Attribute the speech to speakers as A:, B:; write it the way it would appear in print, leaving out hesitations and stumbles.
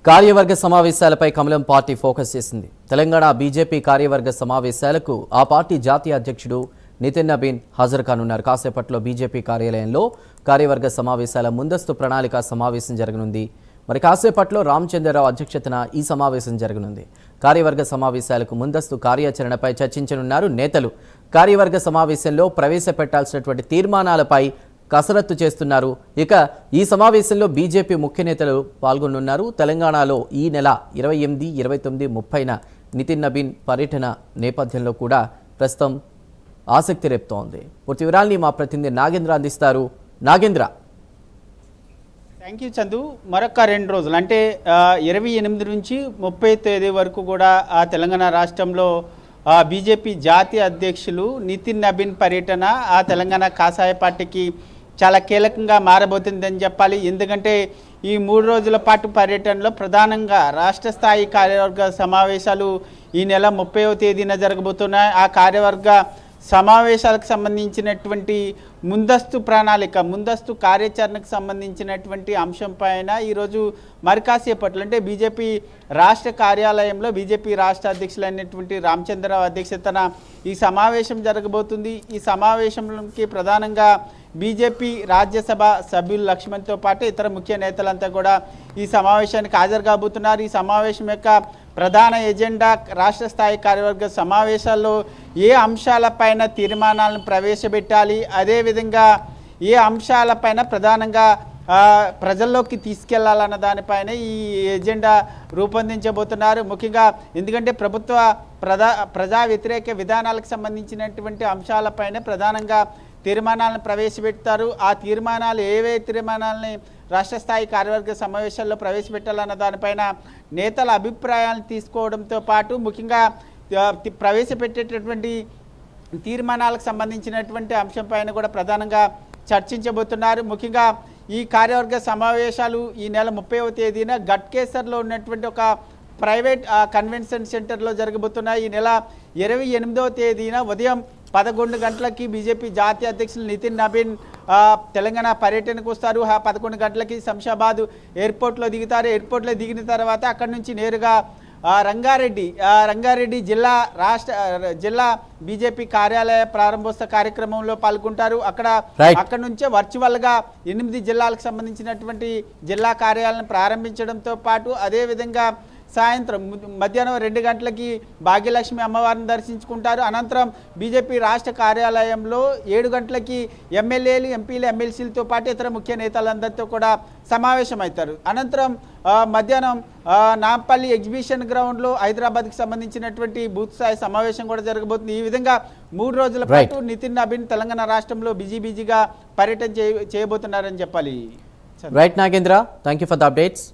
A: కార్యవర్గ సమావేశాలపై కమలం party focus చేసింది. తెలంగాణ బీజేపీ కార్యవర్గ సమావేశాలకు ఆ పార్టీ జాతీయ అధ్యక్షుడు నితిన్ నబీన్ హాజరు కానున్నారు. కాసేపట్లో బీజేపీ కార్యాలయంలో కార్యవర్గ సమావేశాల ముందస్తు ప్రణాళిక సమావేశం జరగనుంది. మరి కాసేపట్లో రామచంద్రరావు అధ్యక్షతన ఈ సమావేశం జరగనుంది. కార్యవర్గ సమావేశాలకు ముందస్తు కార్యాచరణపై చర్చించనున్నారు నేతలు. కార్యవర్గ సమావేశంలో ప్రవేశపెట్టాల్సినటువంటి తీర్మానాలపై కసరత్తు చేస్తున్నారు. ఇక ఈ సమావేశంలో బీజేపీ ముఖ్య నేతలు పాల్గొనున్నారు. తెలంగాణలో ఈ నెల 28, 29, 30న నితిన్ నబీన్ పర్యటన నేపథ్యంలో కూడా ప్రస్తుతం ఆసక్తి రేపుతోంది. పూర్తి వివరాల్ని మా ప్రతినిధి నాగేంద్ర అందిస్తారు. నాగేంద్ర.
B: Thank you Chandu. మరొక 2 రోజులు అంటే 28 నుంచి 30 తేదీ వరకు కూడా ఆ తెలంగాణ రాష్ట్రంలో బీజేపీ జాతీయ అధ్యక్షులు నితిన్ నబీన్ పర్యటన ఆ తెలంగాణ కాషాయ పార్టీకి చాలా కీలకంగా మారబోతుందని చెప్పాలి. ఎందుకంటే ఈ 3 రోజుల పాటు పర్యటనలో ప్రధానంగా రాష్ట్ర స్థాయి కార్యవర్గ సమావేశాలు ఈ నెల 30వ తేదీన జరగబోతున్నాయి. ఆ కార్యవర్గ సమావేశాలకు సంబంధించినటువంటి ముందస్తు ప్రణాళిక, ముందస్తు కార్యాచరణకు సంబంధించినటువంటి అంశం పైన ఈరోజు మరి కాసేపట్లో అంటే బీజేపీ రాష్ట్ర కార్యాలయంలో బీజేపీ రాష్ట్ర అధ్యక్షులైనటువంటి రామచంద్రరావు అధ్యక్షతన ఈ సమావేశం జరగబోతుంది. ఈ సమావేశంకి ప్రధానంగా బీజేపీ రాజ్యసభ సభ్యులు లక్ష్మణ్తో పాటు ఇతర ముఖ్య నేతలంతా కూడా ఈ సమావేశానికి హాజరు కాబోతున్నారు. ఈ సమావేశం యొక్క ప్రధాన ఎజెండా రాష్ట్ర స్థాయి కార్యవర్గ సమావేశాల్లో ఏ అంశాలపైన తీర్మానాలను ప్రవేశపెట్టాలి, అదేవిధంగా ఏ అంశాలపైన ప్రధానంగా ప్రజల్లోకి తీసుకెళ్లాలన్న దానిపైన ఈ ఎజెండా రూపొందించబోతున్నారు. ముఖ్యంగా ఎందుకంటే ప్రభుత్వ ప్రజా వ్యతిరేక విధానాలకు సంబంధించినటువంటి అంశాలపైన ప్రధానంగా తీర్మానాలను ప్రవేశపెడతారు. ఆ తీర్మానాలు ఏవే తీర్మానాలని రాష్ట్ర స్థాయి కార్యవర్గ సమావేశాల్లో ప్రవేశపెట్టాలన్న దానిపైన నేతల అభిప్రాయాలను తీసుకోవడంతో పాటు ముఖ్యంగా ప్రవేశపెట్టేటటువంటి తీర్మానాలకు సంబంధించినటువంటి అంశంపైన కూడా ప్రధానంగా చర్చించబోతున్నారు. ముఖ్యంగా ఈ కార్యవర్గ సమావేశాలు ఈ నెల 30వ తేదీన గట్కేసర్లో ఉన్నటువంటి ఒక ప్రైవేట్ కన్వెన్షన్ సెంటర్లో జరగబోతున్నాయి. ఈ నెల 28వ తేదీన ఉదయం 11 గంటలకి బీజేపీ జాతీయ అధ్యక్షులు నితిన్ నబీన్ తెలంగాణ పర్యటనకు వస్తారు. 11 గంటలకి శంషాబాద్ ఎయిర్పోర్ట్లో దిగుతారు. ఎయిర్పోర్ట్లో దిగిన తర్వాత అక్కడి నుంచి నేరుగా రంగారెడ్డి జిల్లా బీజేపీ కార్యాలయ ప్రారంభోత్సవ కార్యక్రమంలో పాల్గొంటారు. అక్కడ నుంచే వర్చువల్గా 8 జిల్లాలకు సంబంధించినటువంటి జిల్లా కార్యాలయాలను ప్రారంభించడంతో పాటు అదేవిధంగా సాయంత్రం మధ్యాహ్నం 2 గంటలకి భాగ్యలక్ష్మి అమ్మవారిని దర్శించుకుంటారు. అనంతరం బీజేపీ రాష్ట్ర కార్యాలయంలో 7 గంటలకి ఎమ్మెల్యేలు, ఎంపీలు, ఎమ్మెల్సీలతో పాటు ఇతర ముఖ్య నేతలందరితో కూడా సమావేశమవుతారు. అనంతరం మధ్యాహ్నం నాంపల్లి ఎగ్జిబిషన్ గ్రౌండ్లో హైదరాబాద్కి సంబంధించినటువంటి బూత్ స్థాయి సమావేశం కూడా జరగబోతుంది. ఈ విధంగా 3 రోజుల పాటు నితిన్ నబీన్ తెలంగాణ రాష్ట్రంలో బిజీగా పర్యటన చేయబోతున్నారని చెప్పాలి.
A: Right Nagendra, thank you for the updates.